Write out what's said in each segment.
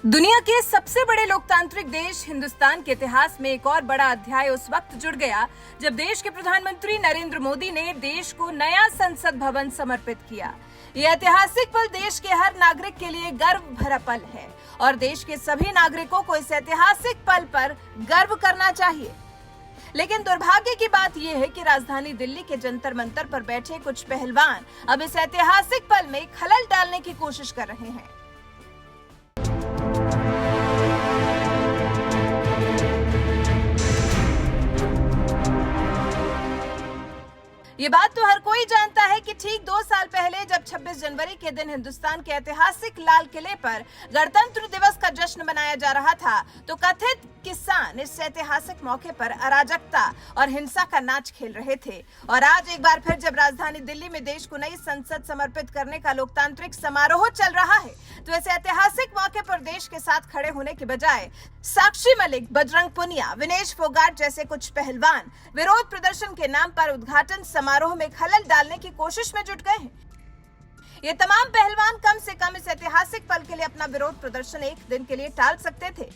दुनिया के सबसे बड़े लोकतांत्रिक देश हिंदुस्तान के इतिहास में एक और बड़ा अध्याय उस वक्त जुड़ गया जब देश के प्रधानमंत्री नरेंद्र मोदी ने देश को नया संसद भवन समर्पित किया। यह ऐतिहासिक पल देश के हर नागरिक के लिए गर्व भरा पल है और देश के सभी नागरिकों को इस ऐतिहासिक पल पर गर्व करना चाहिए। लेकिन दुर्भाग्य की बात यह है कि राजधानी दिल्ली के जंतर मंतर पर बैठे कुछ पहलवान अब इस ऐतिहासिक पल में खलल डालने की कोशिश कर रहे हैं। ये बात तो हर कोई जानता है कि ठीक 2 साल पहले जब 26 जनवरी के दिन हिंदुस्तान के ऐतिहासिक लाल किले पर गणतंत्र दिवस का जश्न मनाया जा रहा था, तो कथित किसान इस ऐतिहासिक मौके पर अराजकता और हिंसा का नाच खेल रहे थे। और आज एक बार फिर जब राजधानी दिल्ली में देश को नई संसद समर्पित करने का लोकतांत्रिक समारोह चल रहा है, तो इस ऐतिहासिक मौके पर देश के साथ खड़े होने के बजाय साक्षी मलिक, बजरंग पुनिया, विनेश फोगाट जैसे कुछ पहलवान विरोध प्रदर्शन के नाम पर उद्घाटन समारोह में खलल डालने की कोशिश में जुट गए हैं। ये तमाम पहलवान कम से कम इस ऐतिहासिक पल के लिए अपना विरोध प्रदर्शन एक दिन के लिए टाल सकते थे,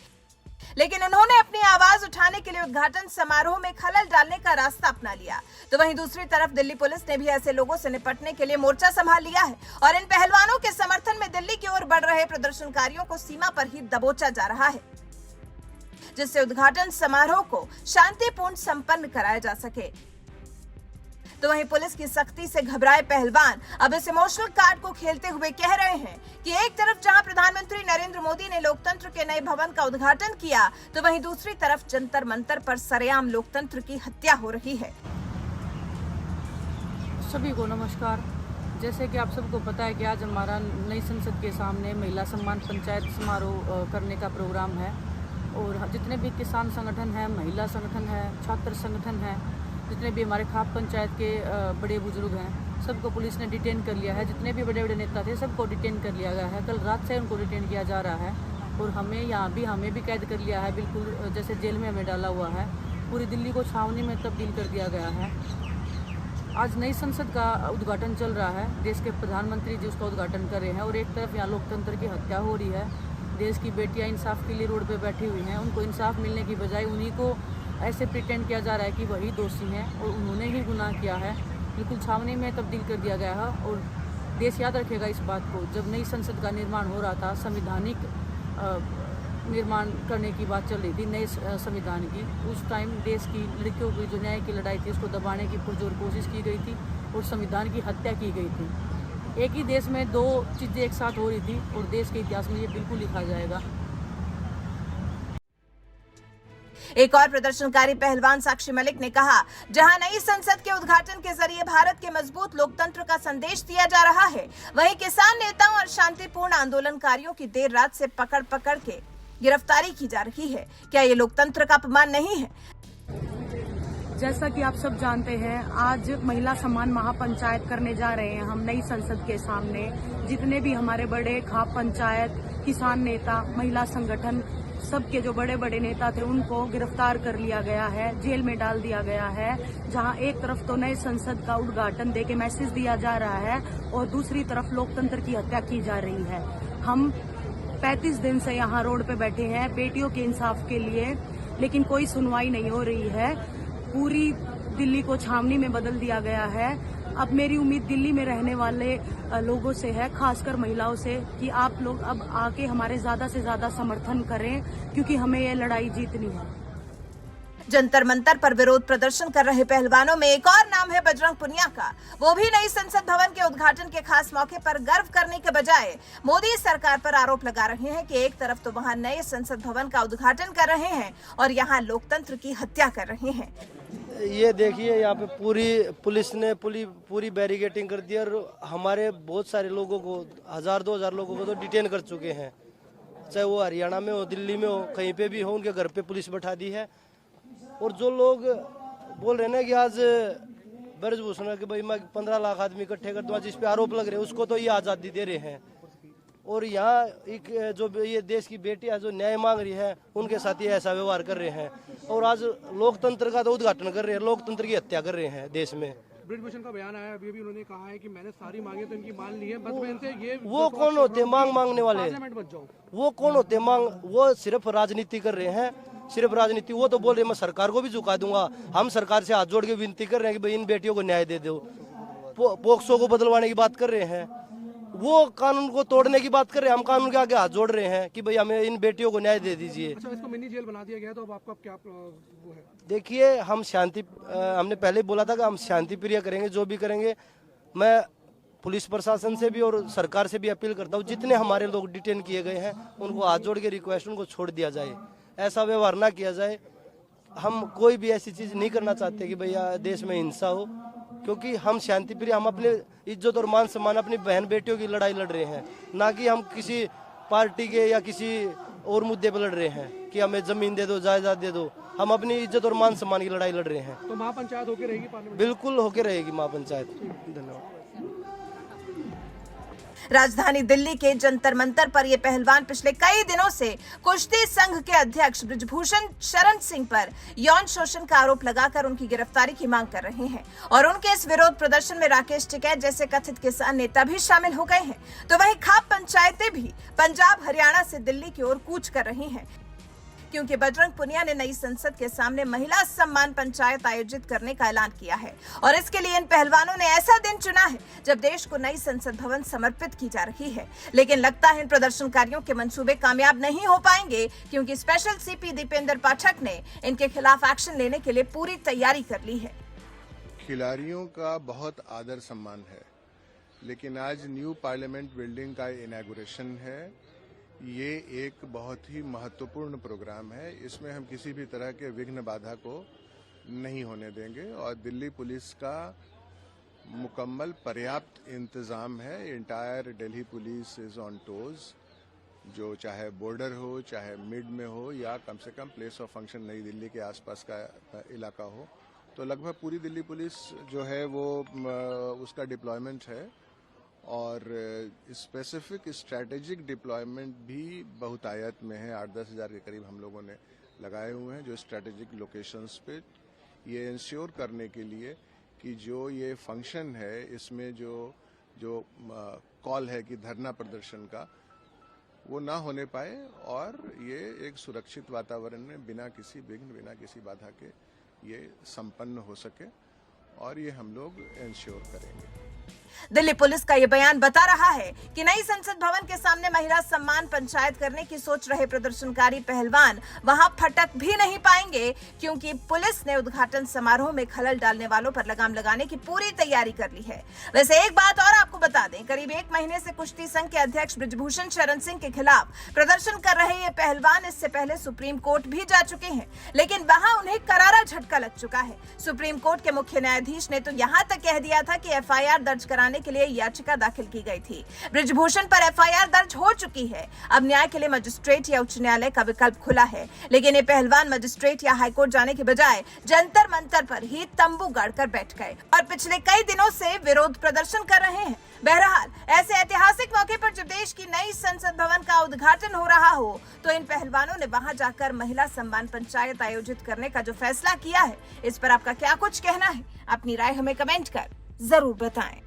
लेकिन उन्होंने अपनी आवाज उठाने के लिए उद्घाटन समारोह में खलल डालने का रास्ता अपना लिया। तो वहीं दूसरी तरफ दिल्ली पुलिस ने भी ऐसे लोगों से निपटने के लिए मोर्चा संभाल लिया है और इन पहलवानों के समर्थन में दिल्ली की ओर बढ़ रहे प्रदर्शनकारियों को सीमा पर ही दबोचा जा रहा है, जिससे उद्घाटन समारोह को शांतिपूर्ण संपन्न कराया जा सके। तो वहीं पुलिस की सख्ती से घबराए पहलवान अब इस इमोशनल कार्ड को खेलते हुए कह रहे हैं कि एक तरफ जहां प्रधानमंत्री नरेंद्र मोदी ने लोकतंत्र के नए भवन का उद्घाटन किया, तो वहीं दूसरी तरफ जंतर मंतर पर सरेआम लोकतंत्र की हत्या हो रही है। सभी को नमस्कार। जैसे कि आप सबको पता है कि आज हमारा नई संसद के सामने महिला सम्मान पंचायत समारोह करने का प्रोग्राम है और जितने भी किसान संगठन है, महिला संगठन है, छात्र संगठन है, जितने भी हमारे खाप पंचायत के बड़े बुजुर्ग हैं, सबको पुलिस ने डिटेन कर लिया है। जितने भी बड़े बड़े नेता थे सबको डिटेन कर लिया गया है। कल रात से उनको डिटेन किया जा रहा है और हमें भी कैद कर लिया है, बिल्कुल जैसे जेल में हमें डाला हुआ है। पूरी दिल्ली को छावनी में तब्दील कर दिया गया है। आज नई संसद का उद्घाटन चल रहा है, देश के प्रधानमंत्री जी उसका उद्घाटन कर रहे हैं और एक तरफ यहाँ लोकतंत्र की हत्या हो रही है। देश की बेटियाँ इंसाफ के लिए रोड पे बैठी हुई हैं, उनको इंसाफ मिलने की बजाय उन्हीं को ऐसे प्रिटेंड किया जा रहा है कि वही दोषी हैं और उन्होंने ही गुनाह किया है। बिल्कुल छावनी में तब्दील कर दिया गया है और देश याद रखेगा इस बात को। जब नई संसद का निर्माण हो रहा था, संवैधानिक निर्माण करने की बात चल रही थी नए संविधान की, उस टाइम देश की लड़कियों की जो न्याय की लड़ाई थी उसको दबाने की पुरजोर कोशिश की गई थी और संविधान की हत्या की गई थी। एक ही देश में दो चीज़ें एक साथ हो रही थी और देश के इतिहास में ये बिल्कुल लिखा जाएगा। एक और प्रदर्शनकारी पहलवान साक्षी मलिक ने कहा, जहां नई संसद के उद्घाटन के जरिए भारत के मजबूत लोकतंत्र का संदेश दिया जा रहा है, वहीं किसान नेताओं और शांतिपूर्ण आंदोलनकारियों की देर रात से पकड़ के गिरफ्तारी की जा रही है। क्या ये लोकतंत्र का अपमान नहीं है? जैसा कि आप सब जानते हैं, आज महिला सम्मान महापंचायत करने जा रहे हैं हम नई संसद के सामने। जितने भी हमारे बड़े खाप पंचायत, किसान नेता, महिला संगठन, सबके जो बड़े बड़े नेता थे उनको गिरफ्तार कर लिया गया है, जेल में डाल दिया गया है। जहां एक तरफ तो नए संसद का उद्घाटन देके मैसेज दिया जा रहा है और दूसरी तरफ लोकतंत्र की हत्या की जा रही है। हम 35 दिन से यहाँ रोड पे बैठे हैं बेटियों के इंसाफ के लिए, लेकिन कोई सुनवाई नहीं हो रही है। पूरी दिल्ली को छावनी में बदल दिया गया है। अब मेरी उम्मीद दिल्ली में रहने वाले लोगों से है, खासकर महिलाओं से, कि आप लोग अब आके हमारे ज्यादा से ज्यादा समर्थन करें, क्योंकि हमें ये लड़ाई जीतनी है। जंतर मंतर पर विरोध प्रदर्शन कर रहे पहलवानों में एक और नाम है बजरंग पुनिया का। वो भी नई संसद भवन के उद्घाटन के खास मौके पर गर्व करने के बजाय मोदी सरकार पर आरोप लगा रहे हैं कि एक तरफ तो वहां नए संसद भवन का उद्घाटन कर रहे हैं और यहाँ लोकतंत्र की हत्या कर रहे हैं। ये देखिए, यहाँ पे पूरी पुलिस ने पूरी बैरिकेडिंग कर दी और हमारे बहुत सारे लोगों को 1000-2000 लोगों को तो डिटेन कर चुके हैं। चाहे वो हरियाणा में हो, दिल्ली में हो, कहीं पे भी हो, उनके घर पे पुलिस बैठा दी है। और जो लोग बोल रहे हैं ना कि आज ब्रजभूषण के भाई मैं 15 लाख आदमी इकट्ठे कर दूंगा, जिस पे आरोप लग रहे हैं, उसको तो ये आज़ादी दे रहे हैं। और यहाँ एक जो ये देश की बेटियां जो न्याय मांग रही है, उनके साथ ये ऐसा व्यवहार कर रहे हैं और आज लोकतंत्र का तो उद्घाटन कर रहे हैं, लोकतंत्र की हत्या कर रहे हैं देश में। ब्रिजभूषण का बयान आया अभी उन्होंने कहा है कि मैंने सारी मांगे तो इनकी मान ली है, बस मैं इनसे ये वो कौन होते हैं मांगने वाले? पार्लियामेंट बच जाओ। वो कौन होते हैं वो सिर्फ राजनीति कर रहे हैं, सिर्फ राजनीति। वो तो बोल रहे मैं सरकार को भी झुका दूंगा। हम सरकार से हाथ जोड़ के विनती कर रहे हैं कि भाई इन बेटियों को न्याय दे दो। पोक्सो को बदलवाने की बात कर रहे हैं, वो कानून को तोड़ने की बात कर रहे हैं। हम कानून के आगे हाथ जोड़ रहे हैं कि भाई हमें इन बेटियों को न्याय दे दीजिए। अच्छा, इसको मिनी जेल बना दिया गया, तो अब आपका क्या वो है? देखिए, हमने पहले बोला था कि हम शांति प्रिय करेंगे, जो भी करेंगे। मैं पुलिस प्रशासन से भी और सरकार से भी अपील करता हूँ, जितने हमारे लोग डिटेन किए गए हैं उनको हाथ जोड़ के रिक्वेस्ट उनको छोड़ दिया जाए, ऐसा व्यवहार ना किया जाए। हम कोई भी ऐसी चीज नहीं करना चाहते कि भैया देश में हिंसा हो, क्योंकि हम शांति प्रिय, हम अपने इज्जत और मान सम्मान अपनी बहन बेटियों की लड़ाई लड़ रहे हैं, ना कि हम किसी पार्टी के या किसी और मुद्दे पर लड़ रहे हैं कि हमें जमीन दे दो, जायदाद दे दो। हम अपनी इज्जत और मान सम्मान की लड़ाई लड़ रहे हैं। तो महापंचायत होके रहेगी पार्लियामेंट? बिल्कुल होके रहेगी महापंचायत। धन्यवाद। राजधानी दिल्ली के जंतर मंतर पर ये पहलवान पिछले कई दिनों से कुश्ती संघ के अध्यक्ष ब्रिजभूषण शरण सिंह पर यौन शोषण का आरोप लगाकर उनकी गिरफ्तारी की मांग कर रहे हैं और उनके इस विरोध प्रदर्शन में राकेश टिकैत जैसे कथित किसान नेता भी शामिल हो गए हैं। तो वहीं खाप पंचायतें भी पंजाब हरियाणा से दिल्ली की ओर कूच कर रही हैं, क्योंकि बजरंग पुनिया ने नई संसद के सामने महिला सम्मान पंचायत आयोजित करने का ऐलान किया है और इसके लिए इन पहलवानों ने ऐसा दिन चुना है जब देश को नई संसद भवन समर्पित की जा रही है। लेकिन लगता है इन प्रदर्शनकारियों के मंसूबे कामयाब नहीं हो पाएंगे, क्योंकि स्पेशल सीपी दीपेंद्र पाठक ने इनके खिलाफ एक्शन लेने के लिए पूरी तैयारी कर ली है। खिलाड़ियों का बहुत आदर सम्मान है, लेकिन आज न्यू पार्लियामेंट बिल्डिंग का इनॉग्रेशन है। ये एक बहुत ही महत्वपूर्ण प्रोग्राम है, इसमें हम किसी भी तरह के विघ्न बाधा को नहीं होने देंगे और दिल्ली पुलिस का मुकम्मल पर्याप्त इंतजाम है। Entire Delhi police is on toes, जो चाहे बॉर्डर हो, चाहे मिड में हो, या कम से कम प्लेस ऑफ फंक्शन नई दिल्ली के आसपास का इलाका हो, तो लगभग पूरी दिल्ली पुलिस जो है वो उसका डिप्लॉयमेंट है और स्पेसिफिक स्ट्रैटेजिक डिप्लॉयमेंट भी बहुतायत में है। 8-10 हज़ार के करीब हम लोगों ने लगाए हुए हैं जो स्ट्रैटेजिक लोकेशंस पे, ये इंश्योर करने के लिए कि जो ये फंक्शन है इसमें जो कॉल है कि धरना प्रदर्शन का, वो ना होने पाए और ये एक सुरक्षित वातावरण में बिना किसी विघ्न, बिना किसी बाधा के ये संपन्न हो सके और ये हम लोग इंश्योर करेंगे। दिल्ली पुलिस का ये बयान बता रहा है कि नई संसद भवन के सामने महिला सम्मान पंचायत करने की सोच रहे प्रदर्शनकारी पहलवान वहां फटक भी नहीं पाएंगे, क्योंकि पुलिस ने उद्घाटन समारोह में खलल डालने वालों पर लगाम लगाने की पूरी तैयारी कर ली है। वैसे एक बात और आपको बता दें, करीब 1 महीने से कुश्ती संघ के अध्यक्ष ब्रिजभूषण शरण सिंह के खिलाफ प्रदर्शन कर रहे ये पहलवान इससे पहले सुप्रीम कोर्ट भी जा चुके हैं, लेकिन वहां उन्हें करारा झटका लग चुका है। सुप्रीम कोर्ट के मुख्य न्यायाधीश ने तो यहाँ तक कह दिया था कि FIR दर्ज कराने के लिए याचिका दाखिल की गई थी। ब्रिजभूषण पर FIR दर्ज हो चुकी है। अब न्याय के लिए मजिस्ट्रेट या उच्च न्यायालय का विकल्प खुला है, लेकिन ये पहलवान मजिस्ट्रेट या हाईकोर्ट जाने के बजाय जंतर मंतर पर ही तंबू गाड़कर बैठ गए और पिछले कई दिनों से विरोध प्रदर्शन कर रहे हैं। बहरहाल, ऐसे ऐतिहासिक मौके पर जब देश की नई संसद भवन का उद्घाटन हो रहा हो, तो इन पहलवानों ने वहां जाकर महिला सम्मान पंचायत आयोजित करने का जो फैसला किया है, इस पर आपका क्या कुछ कहना है? अपनी राय हमें कमेंट कर जरूर बताएं।